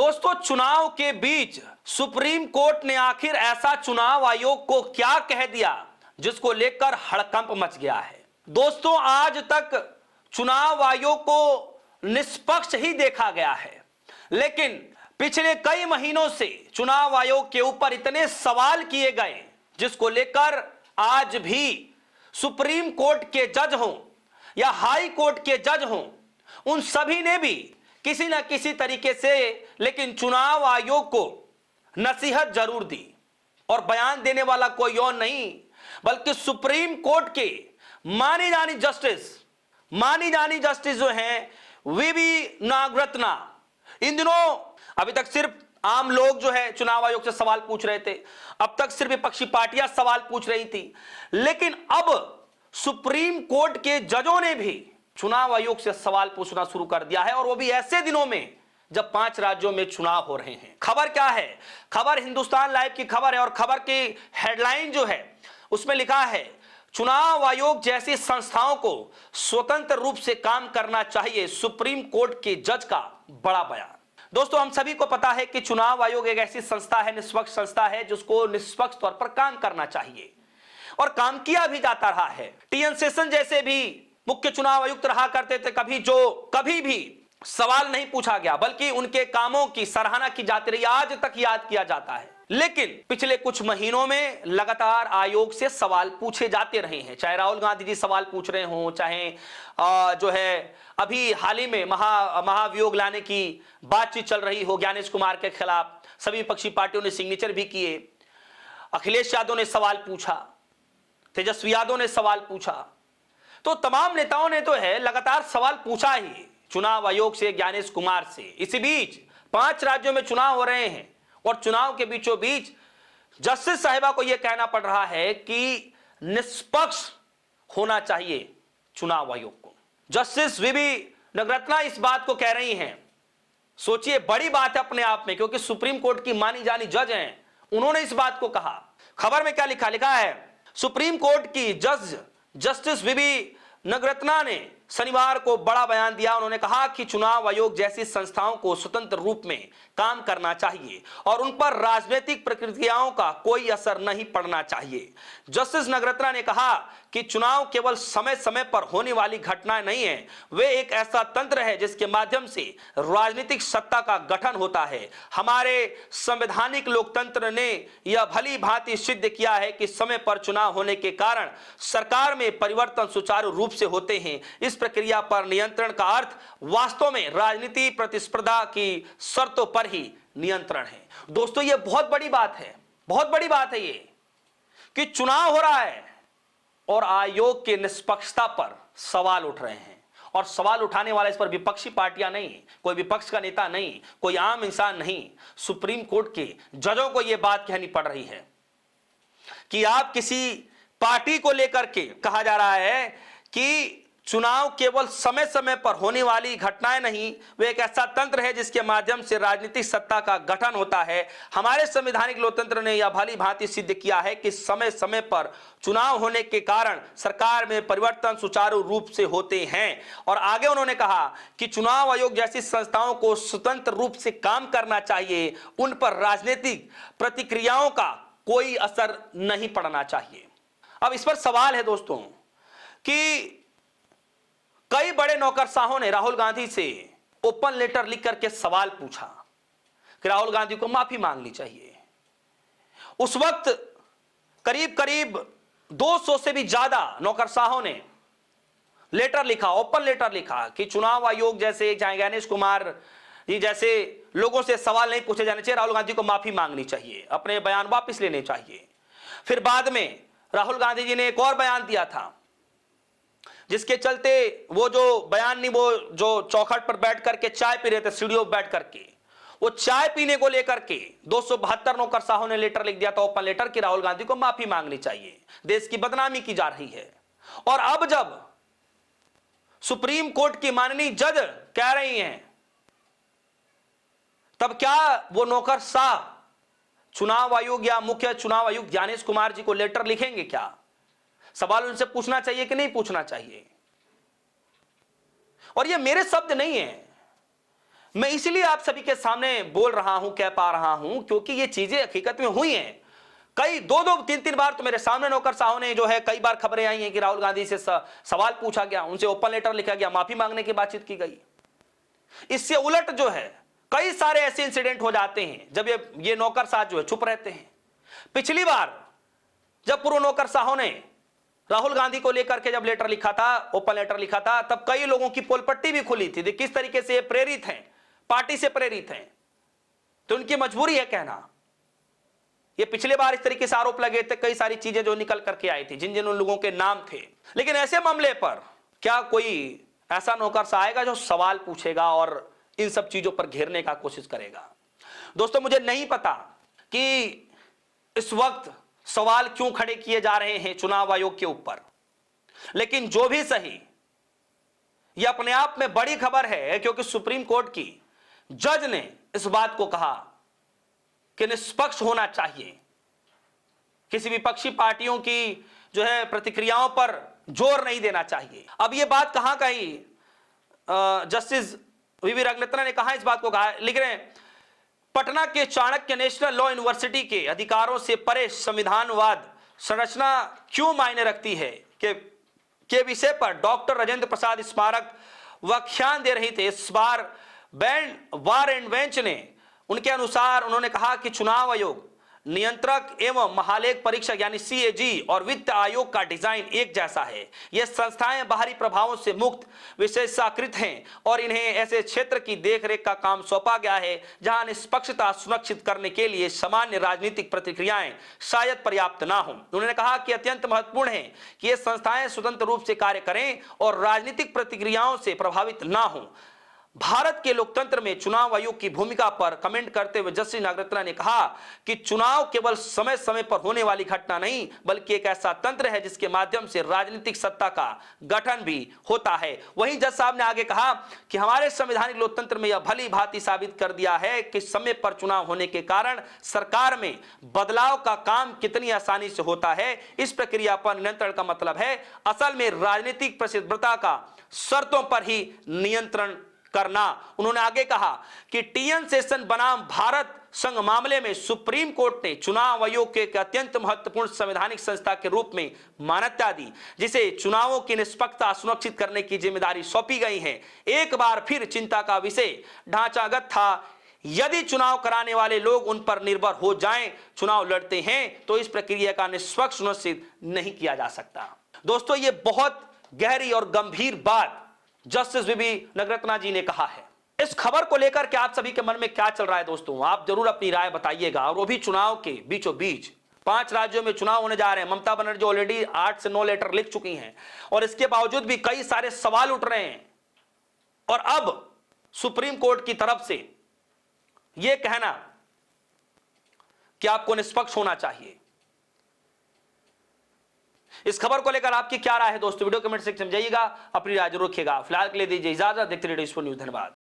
दोस्तों, चुनाव के बीच सुप्रीम कोर्ट ने आखिर ऐसा चुनाव आयोग को क्या कह दिया जिसको लेकर हड़कंप मच गया है। दोस्तों, आज तक चुनाव आयोग को निष्पक्ष ही देखा गया है, लेकिन पिछले कई महीनों से चुनाव आयोग के ऊपर इतने सवाल किए गए जिसको लेकर आज भी सुप्रीम कोर्ट के जज हों या हाई कोर्ट के जज हों, उन सभी ने भी किसी न किसी तरीके से लेकिन चुनाव आयोग को नसीहत जरूर दी। और बयान देने वाला कोई और नहीं बल्कि सुप्रीम कोर्ट के मानी जानी जस्टिस जो हैं वीवी नागरत्ना। इन दिनों अभी तक सिर्फ आम लोग जो है चुनाव आयोग से सवाल पूछ रहे थे, अब तक सिर्फ विपक्षी पार्टियां सवाल पूछ रही थी, लेकिन अब सुप्रीम कोर्ट के जजों ने भी चुनाव आयोग से सवाल पूछना शुरू कर दिया है, और वो भी ऐसे दिनों में जब 5 राज्यों में चुनाव हो रहे हैं। खबर क्या है? खबर हिंदुस्तान लाइव की खबर है, और खबर की हेडलाइन जो है उसमें लिखा है, चुनाव आयोग जैसी संस्थाओं को स्वतंत्र रूप से काम करना चाहिए, सुप्रीम कोर्ट के जज का बड़ा बयान। दोस्तों, हम सभी को पता है कि चुनाव आयोग एक ऐसी संस्था है, निष्पक्ष संस्था है, जिसको निष्पक्ष तौर पर काम करना चाहिए और काम किया भी जाता रहा है। टीएन शेषन जैसे भी मुख्य चुनाव आयुक्त रहा करते थे, कभी भी सवाल नहीं पूछा गया, बल्कि उनके कामों की सराहना की जाती रही, आज तक याद किया जाता है। लेकिन पिछले कुछ महीनों में लगातार आयोग से सवाल पूछे जाते रहे हैं, चाहे राहुल गांधी जी सवाल पूछ रहे हों, चाहे जो है अभी हाल ही में महाभियोग लाने की बातचीत चल रही हो ज्ञानेश कुमार के खिलाफ, सभी विपक्षी पार्टियों ने सिग्नेचर भी किए, अखिलेश यादव ने सवाल पूछा, तेजस्वी यादव ने सवाल पूछा, तो तमाम नेताओं ने तो है लगातार सवाल पूछा ही चुनाव आयोग से, ज्ञानेश कुमार से। इसी बीच 5 राज्यों में चुनाव हो रहे हैं, और चुनाव के बीचों बीच जस्टिस साहिबा को यह कहना पड़ रहा है कि निष्पक्ष होना चाहिए चुनाव आयोग को। जस्टिस वीवी नागरत्ना इस बात को कह रही हैं। सोचिए, बड़ी बात है अपने आप में, क्योंकि सुप्रीम कोर्ट की मानी जानी जज हैं, उन्होंने इस बात को कहा। खबर में क्या लिखा है, सुप्रीम कोर्ट की जज जस्टिस वीवी नागरत्ना ने शनिवार को बड़ा बयान दिया। उन्होंने कहा कि चुनाव आयोग जैसी संस्थाओं को स्वतंत्र रूप में काम करना चाहिए और उन पर राजनीतिक प्रक्रियाओं का कोई असर नहीं पड़ना चाहिए। जस्टिस नागरत्ना ने कहा कि चुनाव केवल समय समय पर होने वाली घटनाएं नहीं है, वे एक ऐसा तंत्र है जिसके माध्यम से राजनीतिक सत्ता का गठन होता है। हमारे संवैधानिक लोकतंत्र ने यह भली भांति सिद्ध किया है कि समय पर चुनाव होने के कारण सरकार में परिवर्तन सुचारू रूप से होते हैं। इस प्रक्रिया पर नियंत्रण का अर्थ वास्तव में राजनीति प्रतिस्पर्धा की शर्तों पर ही नियंत्रण है। दोस्तों, यह बहुत बड़ी बात है, बहुत बड़ी बात है ये कि चुनाव हो रहा है और आयोग की निष्पक्षता पर सवाल उठ रहे हैं, और सवाल उठाने वाला इस पर विपक्षी पार्टियां नहीं, कोई विपक्ष का नेता नहीं, कोई आम इंसान नहीं, सुप्रीम कोर्ट के जजों को यह बात कहनी पड़ रही है कि आप किसी पार्टी को लेकर के कहा जा रहा है कि चुनाव केवल समय समय पर होने वाली घटनाएं नहीं, वे एक ऐसा तंत्र है जिसके माध्यम से राजनीतिक सत्ता का गठन होता है। हमारे संवैधानिक लोकतंत्र ने यह भली भांति सिद्ध किया है कि समय समय पर चुनाव होने के कारण सरकार में परिवर्तन सुचारू रूप से होते हैं। और आगे उन्होंने कहा कि चुनाव आयोग जैसी संस्थाओं को स्वतंत्र रूप से काम करना चाहिए, उन पर राजनीतिक प्रतिक्रियाओं का कोई असर नहीं पड़ना चाहिए। अब इस पर सवाल है दोस्तों कि कई बड़े नौकरशाहों ने राहुल गांधी से ओपन लेटर लिख करके सवाल पूछा कि राहुल गांधी को माफी मांगनी चाहिए। उस वक्त करीब करीब 200 से भी ज्यादा नौकरशाहों ने लेटर लिखा, ओपन लेटर लिखा कि चुनाव आयोग जैसे, चाहे ज्ञानेश कुमार जी जैसे लोगों से सवाल नहीं पूछे जाने चाहिए, राहुल गांधी को माफी मांगनी चाहिए, अपने बयान वापस लेने चाहिए। फिर बाद में राहुल गांधी जी ने एक और बयान दिया था, जिसके चलते वो जो बयान नहीं, वो जो चौखट पर बैठ करके चाय पी रहे थे, सीढ़ियों पर बैठ करके, वो चाय पीने को लेकर के 272 नौकरशाहों ने लेटर लिख दिया था, ओपन लेटर, कि राहुल गांधी को माफी मांगनी चाहिए, देश की बदनामी की जा रही है। और अब जब सुप्रीम कोर्ट की माननीय जज कह रही हैं, तब क्या वो नौकरशाह चुनाव आयोग या मुख्य चुनाव आयुक्त ज्ञानेश कुमार जी को लेटर लिखेंगे? क्या सवाल उनसे पूछना चाहिए कि नहीं पूछना चाहिए? और ये मेरे शब्द नहीं है, मैं इसलिए आप सभी के सामने बोल रहा हूं, कह पा रहा हूं, क्योंकि ये चीजें हकीकत में हुई हैं। कई दो तीन तीन बार तो मेरे सामने नौकरशाहों ने जो है कई बार खबरें आई हैं कि राहुल गांधी से सवाल पूछा गया, उनसे ओपन लेटर लिखा गया, माफी मांगने की बातचीत की गई। इससे उलट जो है कई सारे ऐसे इंसिडेंट हो जाते हैं जब ये नौकरशाह जो है चुप रहते हैं। पिछली बार जब पूर्व नौकरशाहों ने राहुल गांधी को लेकर के जब लेटर लिखा था, ओपन लेटर लिखा था, तब कई लोगों की पोलपट्टी भी खुली थी, किस तरीके से ये प्रेरित हैं, पार्टी से प्रेरित हैं। तो उनकी मजबूरी है कहना। ये पिछले बार इस तरीके से आरोप लगे थे, कई सारी चीजें जो निकल करके आई थी, जिन जिन उन लोगों के नाम थे। लेकिन ऐसे मामले पर क्या कोई ऐसा नौकरशाह आएगा जो सवाल पूछेगा और इन सब चीजों पर घेरने का कोशिश करेगा? दोस्तों, मुझे नहीं पता कि इस वक्त सवाल क्यों खड़े किए जा रहे हैं चुनाव आयोग के ऊपर, लेकिन जो भी सही, यह अपने आप में बड़ी खबर है, क्योंकि सुप्रीम कोर्ट की जज ने इस बात को कहा कि निष्पक्ष होना चाहिए, किसी विपक्षी पार्टियों की जो है प्रतिक्रियाओं पर जोर नहीं देना चाहिए। अब यह बात कहां कही, जस्टिस वीवी रंगनेत्रा ने कहा इस बात को कहा, लिख रहे हैं, पटना के चाणक्य नेशनल लॉ यूनिवर्सिटी के अधिकारों से परे संविधानवाद संरचना क्यों मायने रखती है के विषय पर डॉक्टर राजेंद्र प्रसाद स्मारक व्याख्यान दे रहे थे। इस बार बार एंड बेंच ने उनके अनुसार उन्होंने कहा कि चुनाव आयोग, नियंत्रक एवं महालेख परीक्षक यानी सीएजी और वित्त आयोग का डिजाइन एक जैसा है। ये संस्थाएं बाहरी प्रभावों से मुक्त विशेषाकृत हैं और इन्हें ऐसे क्षेत्र की देखरेख का काम सौंपा गया है जहां निष्पक्षता सुनिश्चित करने के लिए सामान्य राजनीतिक प्रतिक्रियाएं शायद पर्याप्त ना हो। उन्होंने कहा कि अत्यंत महत्वपूर्ण है कि ये संस्थाएं स्वतंत्र रूप से कार्य करें और राजनीतिक प्रतिक्रियाओं से प्रभावित ना हो। भारत के लोकतंत्र में चुनाव आयोग की भूमिका पर कमेंट करते हुए जस्टिस नागरत्ना ने कहा कि चुनाव केवल समय समय पर होने वाली घटना नहीं, बल्कि एक ऐसा तंत्र है जिसके माध्यम से राजनीतिक सत्ता का गठन भी होता है। वहीं जज साहब ने आगे कहा कि हमारे संवैधानिक लोकतंत्र में यह भली भांति साबित कर दिया है कि समय पर चुनाव होने के कारण सरकार में बदलाव का काम कितनी आसानी से होता है। इस प्रक्रिया पर नियंत्रण का मतलब है असल में राजनीतिक प्रतिबद्धता का शर्तों पर ही नियंत्रण करना। उन्होंने आगे कहा कि टीएन सेशन बनाम भारत संघ मामले में सुप्रीम कोर्ट ने चुनाव आयोग के एक अत्यंत महत्वपूर्ण संवैधानिक संस्था के रूप में मान्यता दी, जिसे चुनावों की निष्पक्षता सुनिश्चित करने की जिम्मेदारी सौंपी गई है। एक बार फिर चिंता का विषय ढांचागत था, यदि चुनाव कराने वाले लोग उन पर निर्भर हो जाएं, चुनाव लड़ते हैं, तो इस प्रक्रिया का निष्पक्ष सुनिश्चित नहीं किया जा सकता। दोस्तों, ये बहुत गहरी और गंभीर बात जस्टिस वीवी नगरत्ना जी ने कहा है। इस खबर को लेकर के आप सभी के मन में क्या चल रहा है दोस्तों, आप जरूर अपनी राय बताइएगा। और वो भी चुनाव के बीचों बीच 5 राज्यों में चुनाव होने जा रहे हैं। ममता बनर्जी ऑलरेडी 8 से 9 लेटर लिख चुकी हैं और इसके बावजूद भी कई सारे सवाल उठ रहे हैं। और अब सुप्रीम कोर्ट की तरफ से यह कहना कि आपको निष्पक्ष होना चाहिए। इस खबर को लेकर आपकी क्या राय है दोस्तों, वीडियो कमेंट सेक्शन में जाइएगा, अपनी राय जरूर रखिएगा। फिलहाल के लिए दीजिए इजाजत, देखते रहिए न्यूज़। धन्यवाद।